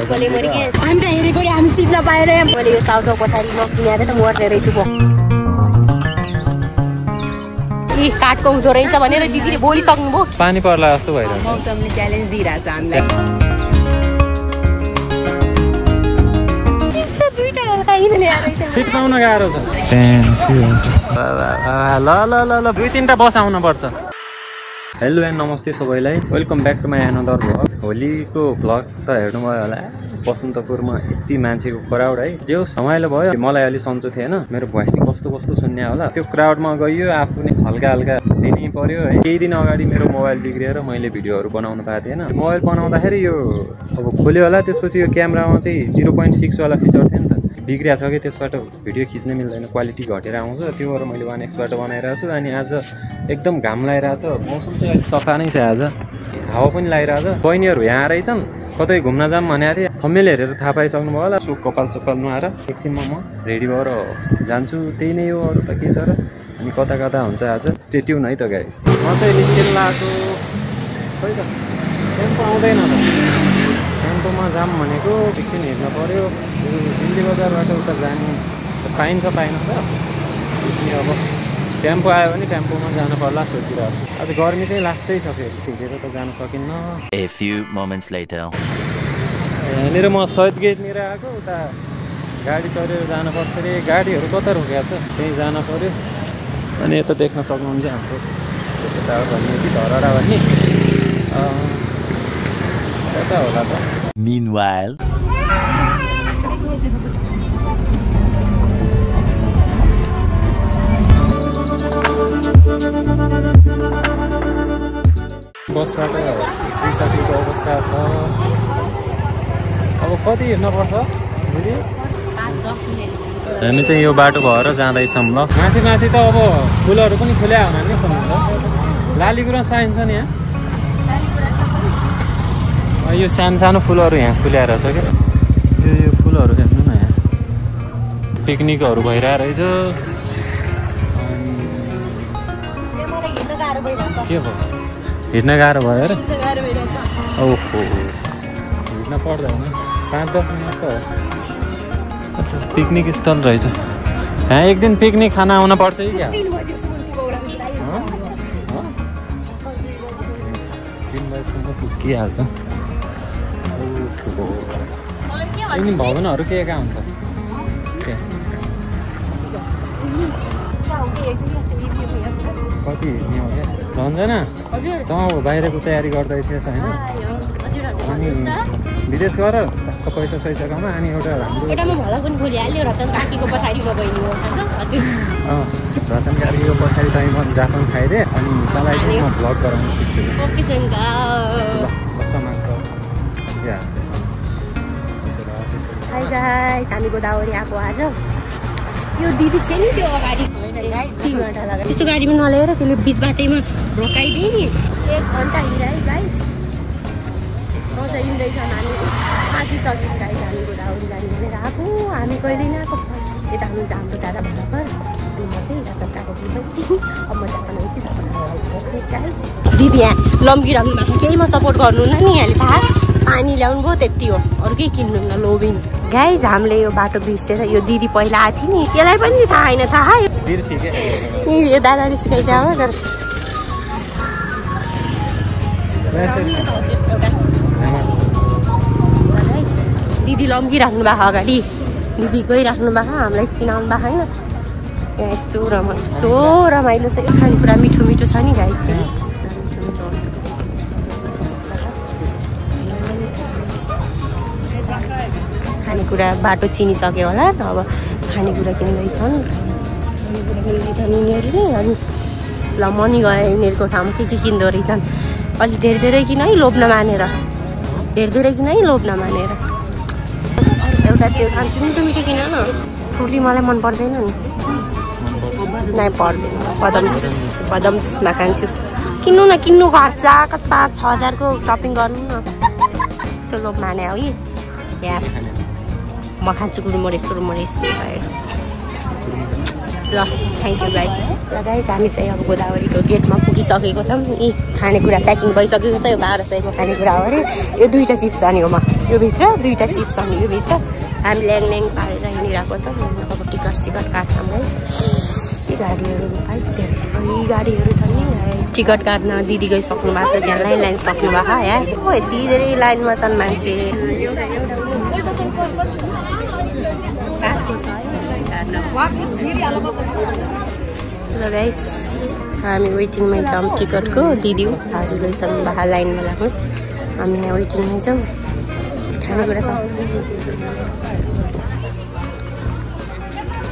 भोकले मरि के हामी त हेरेको रे हामी सिक्न पाएर मैले यो चाउचाउ पछाडि नकिनेर त मर्ने रहेछु म यी काठको हुँदो रहेछ भनेर दिदीले बोलिसक्नु भयो पानी पर्ला जस्तो भइरहेछ मौसमले च्यालेन्ज दिइरहेछ हामीलाई फिट पाउन गाह्रो छ ल ल ल ल 2-3टा बस आउन पर्छ हेलो एन्ड नमस्ते सबैलाई welcome back to my another vlog होलीको भ्लग त हेर्नुभयो होला बसन्तपुरमा यति मान्छेको क्राउड है जो रमाइलो भयो मलाई अलि सन्चो थिएन मेरो भोइस नि कस्तो कस्तो सुन्ने होला त्यो क्राउडमा गइयो आफू नि हल्का हल्का दिनै पर्यो है केही दिन अगाडि मेरो मोबाइल बिग्रिएर मैले भिडियोहरू बनाउन पाएको थिएन मोबाइल बनाउँदाखेरि यो अब खोल्यो होला त्यसपछि यो क्यामेरामा चाहिँ 0.6 वाला फिचर थियो नि त बिग्रिया छ कि त्यसबाट भिडियो खिच्न मिल्दैन क्वालिटी घटेर आउँछ त्यो भएर मैले 1x बाट बनाइरहेको छु अनि आज एकदम घाम लागिरहेछ मौसम चाहिँ अलिक सफा नै छ आज हावा पनि लागिरहेछ बहिनीहरू यहाँ रहेछन् कतै घुम्न जाम भनेको थिएँ थम्बनेल हेरेर थाहा पाइसक्नुभयो होला सो कपाल सपाल नुहाएर एकछिनमा म रेडी भएर जान्छु त्यही नै हो अरू त के छ र अनि कता कता हुन्छ आज स्टे ट्युन है त गाइस म चाहिँ निस्किन लागेको खै त टेम्पो आउँदैन त टेम्पोमा जाम भनेको एकछिन हेर्न पर्यो दिल्ली बजारबाट उता जाने पाइन्छ पाएन त अब टेम्पो आयो भने टेम्पोमा जानु पर्ला सोचिरहेको छु आज गर्मी चाहिँ लास्टै सक्यो भिजेर त जान सकिन्न यहाँनिर म सहिद गेटनिर आएको उता गाडी चढेर जानुपर्छ अरे गाडीहरू कता रोकेको छ त्यहीँ जान पर्यो अनि यता देख्न सक्नुहुन्छ हाम्रो यता भन्ने कि धरहरा भन्ने कता होला त Meanwhile बसबाट पुगिसकेको अवस्था छ अब कति हिँड्नुपर्छ दिदी हामी चाहिँ यो बाटो भएर जाँदैछौँ ल माथि माथि त अब फुलहरू पनि खुल्या हुना नि त लालीगुराँस पाइन्छ नि यहाँ यो सानो सानो फुलहरू यहाँ खुल्याएर छ क्या यो फुलहरू हेर्नु न यहाँ पिकनिकहरू भइरहेको रहेछ के भयो हिँड्न गाह्रो भयो र ओहो हिँड्न पर्दैन 5-10 मिनट त हो पिकनिक स्थल रहेछ यहाँ एक दिन पिकनिक खाना आउन पर्छ कि क्या 3 बजीसम्म पुगिहाल्छ यिनी भवनहरू के कहाँ हुन्छ कति हिँड्ने हो क्या रञ्जना त बाहिरको तयारी गर्दैछस् होइन अनि विदेश गर टक्क पैसा सैसा कमा अनि एउटा हाम्रो रतन कार्कीको पछाडि चाहिँ म जापान खाइदिएँ अनि तँलाई चाहिँ म भ्लग गराउनु सिक्छु हामी गोदावरी आएको आज यो दिदी छ नि त्यो अगाडि 3 घन्टा लाग्यो त्यस्तो गाडीमा नलिएर त्यसले बिच बाटैमा रोकाइदिए नि 1 घन्टा हिँडाइ गाइस मजा हिँड्दैछ हामी थाकिसक्यौँ गाइस हामी गोदावरी जाने भनेर आएको हामी कहिले नै आएको फर्स्ट यता हामी हाम्रो दादा भर्खर अनि म चाहिँ जापान गएको अब म जापान आउँछु जापान आउँछु गाइस दिदी यहाँ लम्किराख्नु भएको केहीमा सपोर्ट गर्नु न नि यहाँले थाहा पानी ल्याउनु भयो त्यति हो अरू केही किन्नु न लोभिन गाइस हामीले यो बाटो बिर्सेर यो दिदी पहिला आएको थियो नि त्यसलाई पनि थाहा होइन थाहा यो दादाले सिकाइदियो तर दिदी लम्किराख्नु भएको अगाडि दिदी गइराख्नु भएको हामीलाई चिनाउनु भएको होइन यहाँ यस्तो रमाइलो छ यो खानेकुरा मिठो मिठो छ नि गाइस खानेकुरा बाटो चिनिसक्यो होला अब खानेकुरा किन्दैछन् यिनीहरूले अनि ल मनी गए यिनीहरूको ठाउँमा के किन्दो रहेछन् अलि धेरै किन है लोभ नमानेर धेरै किन है लोभ नमानेर एउटा त्यो खान्छु मिठो मिठो किन न फ्रुटी मलाई मन पर्दैन नि नै पर्दैन बदम जुसमा खान्छु किन्नु न किन्नु घट्छ 5-6 हजारको सपिङ गर्नु न यस्तो लोभ माने हो कि यहाँ म खान्छु गुरुमरेश्वर भएर ल थ्याङ्क यू गाइज ल गाइज हामी चाहिँ अब गोदावरीको गेटमा पुगिसकेको छौँ यी खानेकुरा प्याकिङ भइसकेको छ यो 1200 को खानेकुरा हो अरे यो 2टा चिप्स अनि हो म यो भित्र 2टा चिप्स छन् यो भित्र हामी ल्याङ पारेर हिँडिरहेको छौँ अब टिकट काट्छौँ है यी गाडीहरू छन् नि टिकट काट्न दिदी गइसक्नु भएको छ त्यहाँ लाइन सक्नु भएको है यति धेरै लाइनमा छन् मान्छे ल गाइस हामी वेटिङमै छौँ टिकटको दिदी गाडी गइसक्नु भएको लाइनमा लाग्नु हामी यहाँ वेटिङमै छौँ खानेकुरा छ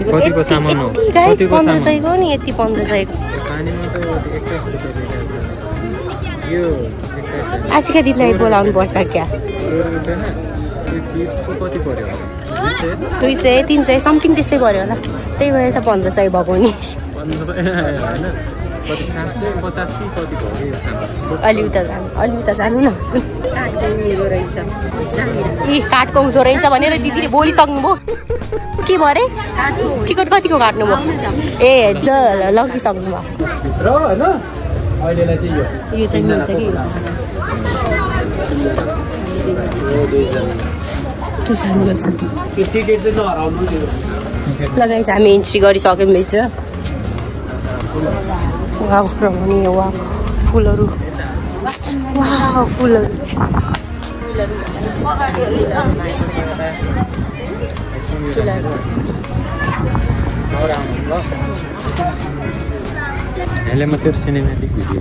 कतिको सामान हो गाइस 1500 को नि यति 1500 को पानीमा त 21 रुपैयाँ यो आशिका दिदीलाई बोलाउनु पर्छ क्या 100 रुपैयाँ न यो चिप्सको कति पर्यो 200 300 समथिङ त्यस्तै पर्यो होला त्यही भएर त 1500 भएको नि 1500 हैन कति 785 कति भयो यो सामान अलि उता जानु न काठको हुँदो रहेछ भनेर दिदीले बोलिसक्नु भयो के भयो अरे टिकट कतिको काट्नु भयो ए लगिसक्नु भयो यो चाहिँ मिल्छ कि लगाइछ हामी एन्ट्री गरिसक्यौँ भित्र फुलहरू यसले मात्रै सिनेमेटिक भिडियो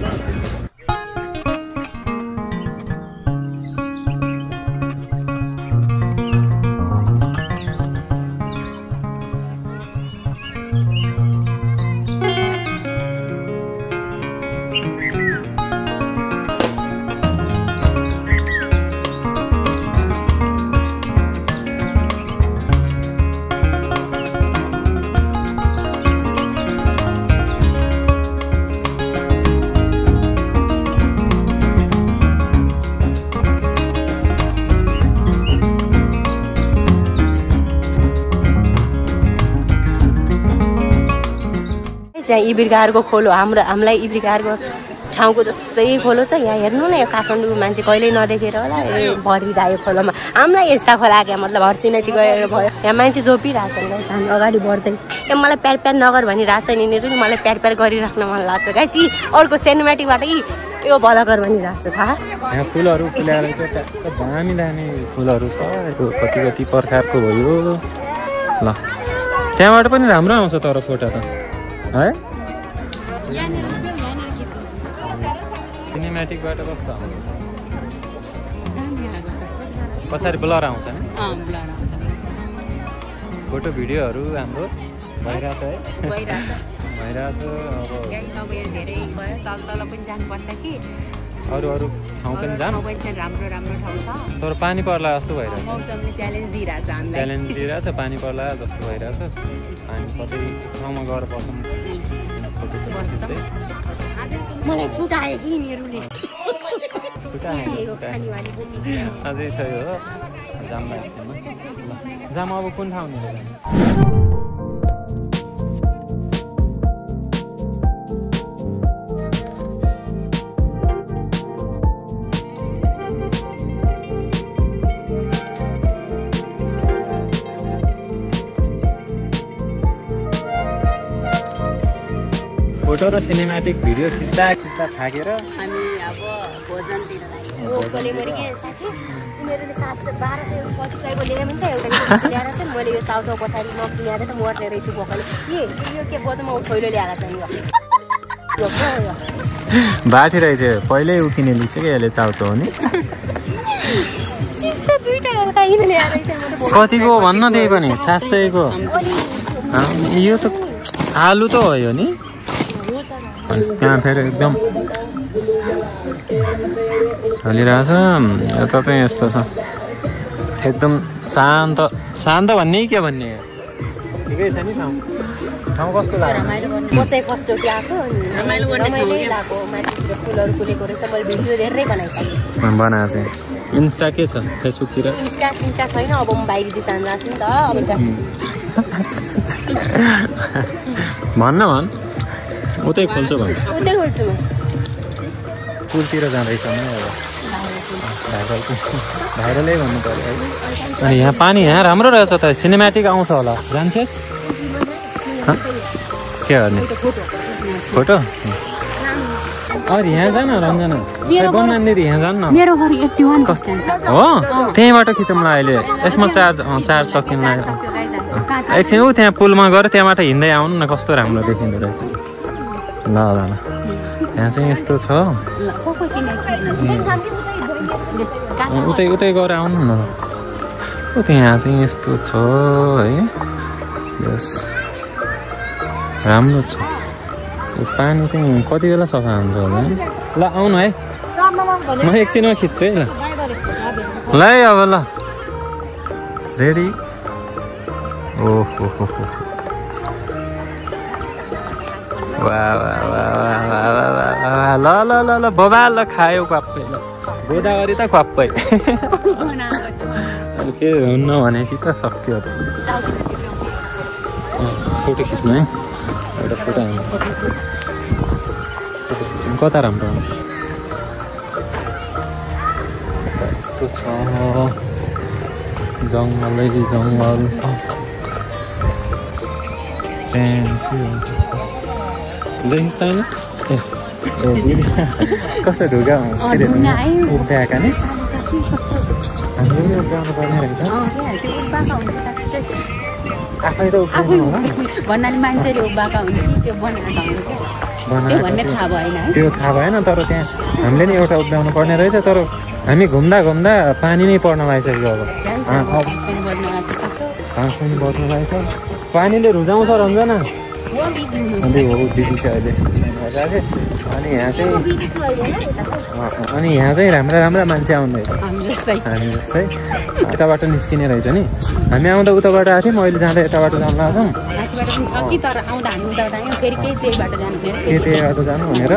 चाहिँ इब्रिगारको खोलो हामीलाई इब्रिगारको ठाउँको जस्तै खोलो छ यहाँ हेर्नु न यो काठमाडौँ मान्छे कहिल्यै नदेखेर होला भरिरहेको खोलोमा हामीलाई यस्ता खोला क्या मतलब हर्सिनैति गएर भयो यहाँ मान्छे जोपिरहेछ नि हामी अगाडि बढ्दै यहाँ मलाई प्यार नगर भनिरहेछ नि यिनीहरू नि मलाई प्यार गरिराख्न मन लाग्छ गाइस अर्को सिनेमेटिकबाट यो भलागर भनिरहेको छ थाहा यहाँ फुलहरू फुलाएर चाहिँ दामी फुलहरू छ कति प्रकारको भयो ल त्यहाँबाट पनि राम्रो आउँछ तर फोटो त है सिनेमेटिकबाट कस्तो आउँछ पछाडि ब्लर आउँछ नि फोटो भिडियोहरू हाम्रो भइरहेछ है भइरहेछ अब धेरै तल पनि जानुपर्छ कि अरू ठाउँ पनि जानु राम्रो ठाउँ छ तर पानी पर्ला जस्तो भइरहेछ मौसमले च्यालेन्ज दिइरहेछ पानी पर्ला जस्तो भइरहेछ पानी कतै ठाउँमा गएर बसौँ मलाई छुट आयो कि यिनीहरूले अझै छ यो हो जाममा जाम अब कुन ठाउँ फोटो र सिनेमेटिक भिडियो खिच्दा थाकेर हामी अब भोजनतिर लाग्यो उनीहरूले 1200-2500 ल्याएर पनि त एउटा ल्याएर चाहिँ मैले यो चाउचाउ पछाडि नकिनेर त मर्ने रहेछु बोकाले यो के बोतलमा थैलो ल्याएर चाहिँ बाठी रहेछ पहिल्यै उकिने लिन्छ कि यसले चाउचाउ नि कतिको भन्न त्यही पनि 700 को यो त आलु त हो यो नि त्यहाँ फेरि एकदम चलिरहेछ यता चाहिँ यस्तो छ एकदम शान्त भन्ने के भन्ने ठिकै छ नि ठाउँ कस्तो लाग्यो म चाहिँ कसचोटि आएको माथि फुलहरू फुलेको रहेछ मैले भिडियो धेरै बनाएको चाहिँ इन्स्टा के छ फेसबुकतिर इन्स्टा छैन अब म बाहिर दिशा जान्छु नि त भन्न उतै खोल्छु भन्छ उतै खोल्छु म पुलतिर जाँदैछ भाइरलै भन्नु पर्यो है। अनि यहाँ पानी यहाँ राम्रो रहेछ त, सिनेमेटिक आउँछ होला, जान्छस् के गर्ने फोटो? अरे यहाँ जान रञ्जना, बनान दिदी यहाँ जानु न। मेरो घर 81% छ हो, त्यहीँबाट खिचौँला अहिले। यसमा चार्ज सकिँला। एकछिन ऊ त्यहाँ पुलमा गएर त्यहाँबाट हिँड्दै आउनु न, कस्तो राम्रो देखिँदो रहेछ। ल ल ल, यहाँ चाहिँ यस्तो छ। उतै उतै गएर आउनु न। त्यहाँ चाहिँ यस्तो छ है। यस राम्रो छ। पानी चाहिँ कति बेला सफा हुन्छ होला। ल आउनु है, म एकछिनमा खिच्छु है। ल है अब ल, रेडी। ओहो हो हो, वाह वाह वाह वाह वाह। ल ल ल ल बबाल ल, खायो क्वाप्पै। ल गोदावरी त क्वाप्पै। अनि के हुन्न भनेपछि त सक्यो। फोटो खिच्नु है, एउटा फोटो हाल्नु। कता राम्रो आउँछ यस्तो छ, जङ्गलै जङ्गल। देखिस् त होइन कस्तो ढुगा उभ्याएका नि, हामीले पनि उभ्याउनु पर्ने रहेछ। आफै त उभ्याउनु होला भन्नाले मान्छेले उभ्याएका हुन्छ कि त्यो बनाएका हुन्छ त्यो भन्ने थाहा भएन है। त्यो थाहा भएन, तर त्यहाँ हामीले नि एउटा उभ्याउनु पर्ने रहेछ। तर हामी घुम्दा घुम्दा पानी नै पर्न लागिसक्यो। अब घाँस पनि बस्नु लागेको छ, पानीले रुजाउँछ रञ्जना। अन्त हो बिजी छ अहिले। अनि यहाँ चाहिँ राम्रा राम्रा मान्छे आउँदै, हामी जस्तै यताबाट निस्किने रहेछ नि। हामी आउँदा उताबाट आएको थियौँ, अहिले जाँदा यताबाट जानु लाग्छौँ। के त्यही बाटो जानु भनेर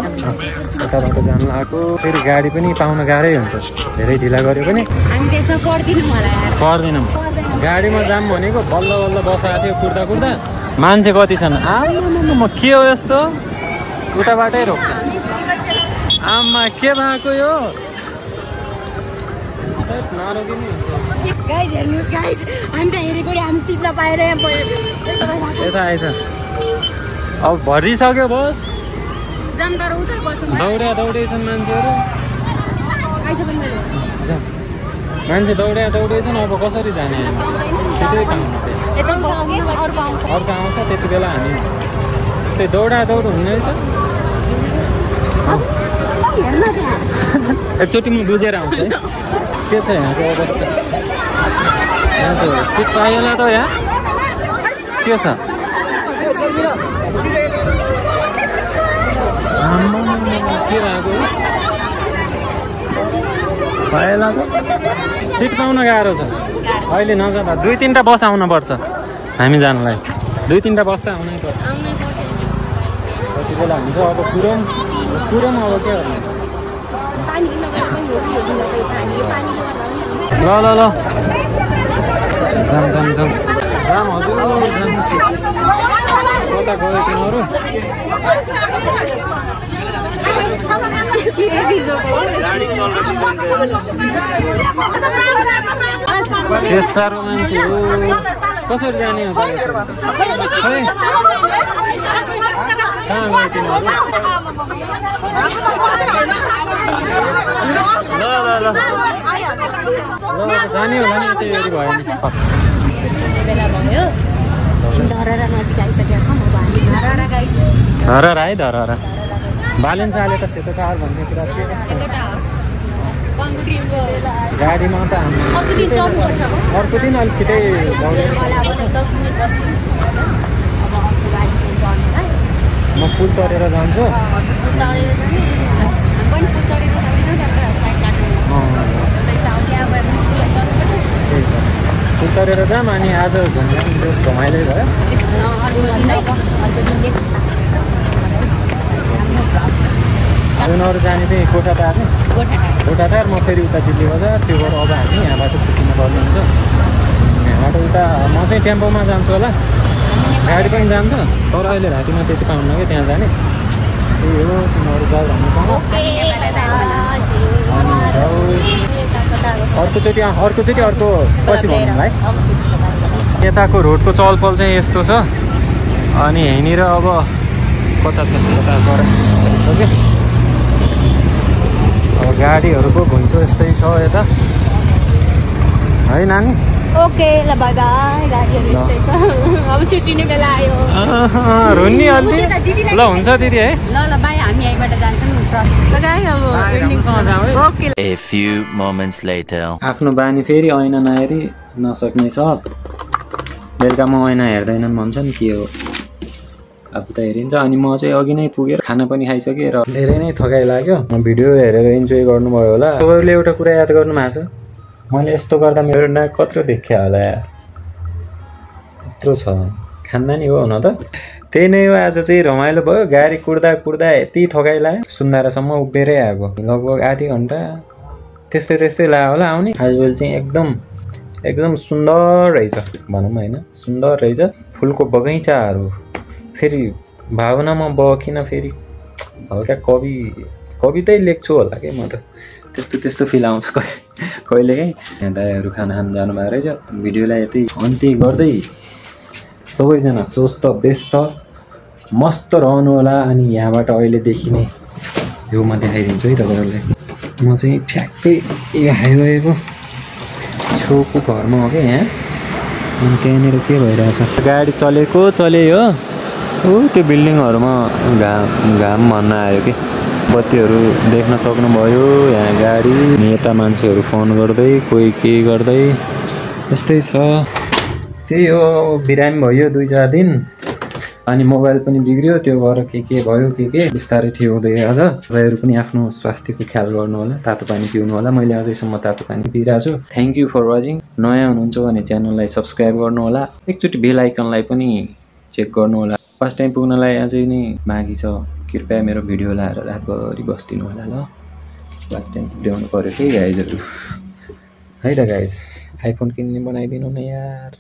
यताबाट जानु लागेको। फेरि गाडी पनि पाउन गाह्रै हुन्छ, धेरै ढिला गऱ्यो पनि पर्दैनौँ। गाडीमा जाऊँ भनेको बल्ल बल्ल बसाएको थियो, कुर्दा कुर्दा मान्छे कति छन्। आमा म के हो यस्तो, उताबाटै रोक्छ। आमा के भएको यो, यता आएछ। अब भरिसक्यो बस, दौडे छन् मान्छेहरू। मान्छे दौडे छन्। अब कसरी जाने, छिटै पाउनु अर्को आउँछ त्यति बेला हामी त्यही दौड हुने रहेछ। एकचोटि म बुझेर आउँछु है के छ यहाँको अवस्था। यहाँ चाहिँ सिट पाइएला त, यहाँ के छ? के भएको पाएला त, सिट पाउन गाह्रो छ अहिले। नजाँदा 2-3टा बस आउनुपर्छ हामी जानलाई, 2-3टा बस त आउनै पर्छ। कति बेला हुन्छ अब कुरम अब के गर्ने। ल ल ल जाम हजुर कता गयो तिमीहरू? साह्रो मान्छे हो, कसरी जाने हो? कहाँ गयो तिमीहरू? ल जाने होला नि, यसरी भयो नि। धरहरा है, धरहरा बालेन साले त सेतो कार भन्ने कुरा थियो। गाडीमा त अर्को दिन अलिक छिटै म पुल तरेर जान्छु। पुल तरेर जाऊँ। अनि आज घमाइलै भयो। उनीहरू जाने चाहिँ गोठाटार, म फेरि उता दिल्ली बजार, त्यो भएर अब हामी यहाँबाट छुट्टिनु पर्ने हुन्छ। यहाँबाट उता म चाहिँ टेम्पोमा जान्छु होला, गाडी पनि जान्छ, तर अहिले रातिमा त्यति पाउन्न कि त्यहाँ जाने। त्यही हो, तिमीहरू जाऊ भन्नु। अर्कोचोटि अर्को पछि भन्नुलाई यताको रोडको चलपल चाहिँ यस्तो छ अनि यहीँनिर अब कता छ कता गर यस्तो के अब गाडीहरूको घुइँचो यस्तै छ यता है नानी ओके ल बाई बाई गाडीहरू यस्तै छ अब छुट्टिने बेला आयो रुन्नी अन्ति ल हुन्छ दिदी है ल बाई हामी यहीँबाट जान्छौँ ल गाई अब okay A few moments later. आफ्नो बानी फेरि ऐना नहेरी नसक्ने छ बेलुका म ऐना हेर्दैनन् भन्छन् के हो अब त हेरिन्छ अनि म चाहिँ अघि नै पुगेर खाना पनि खाइसकेँ र धेरै नै थकाइ लाग्यो भिडियो हेरेर इन्जोय गर्नुभयो होला तपाईँले एउटा कुरा याद गर्नु भएको छ मैले यस्तो गर्दा मेरो नाक कत्रो देखियो होला यत्रो छ खानदानी हो न त त्यही नै हो आज चाहिँ रमाइलो भयो गाडी कुर्दा कुर्दा यति थकाइ लाग्यो सुन्दारासम्म उभिएरै आएको लगभग आधी घन्टा त्यस्तै लाग्यो होला आउने आजभोलि चाहिँ एकदम सुन्दर रहेछ भनौँ होइन सुन्दर रहेछ फुलको बगैँचाहरू फेरि भावनामा बकिन फेरि हल्का कवितै लेख्छु होला कि म त त्यस्तो फिल आउँछ कहिलेकाहीँ यहाँ दाइहरू खाना खान जानुभएको रहेछ भिडियोलाई यति अन्त्य गर्दै सबैजना स्वस्थ व्यस्त मस्त रहनु होला अनि यहाँबाट अहिले देखिने यो म देखाइदिन्छु है तपाईँहरूलाई म चाहिँ ठ्याक्कै हाइवेको छेउको घरमा हो क्या यहाँ अनि त्यहाँनिर के भइरहेछ गाडी चल्यो त्यो बिल्डिङहरूमा घाम भन्न आयो कि बत्तीहरू देख्न सक्नुभयो यहाँ गाडी यता मान्छेहरू फोन गर्दै कोही के गर्दै यस्तै छ त्यही हो बिरामी भयो 2-4 दिन अनि मोबाइल पनि बिग्रियो त्यो भएर के भयो के बिस्तारै ठिक हुँदै अझ तपाईँहरू पनि आफ्नो स्वास्थ्यको ख्याल गर्नु होला तातो पानी पिउनु होला मैले अझैसम्म तातो पानी पिइरहेको छु थ्याङ्क यू फर वाचिङ नयाँ हुनुहुन्छ भने च्यानललाई सब्सक्राइब गर्नु होला एकचोटि बेल आइकनलाई पनि चेक गर्नु होला फर्स्ट टाइम पुग्नलाई अझै नै बाँकी छ कृपया मेरो भिडियो लाएर रातभरि बस्दिनु होला ल फर्स्ट टाइम पुग्याउनु पऱ्यो के गाइजहरू है त गाइज आइफोन किन्ने बनाइदिनु न यार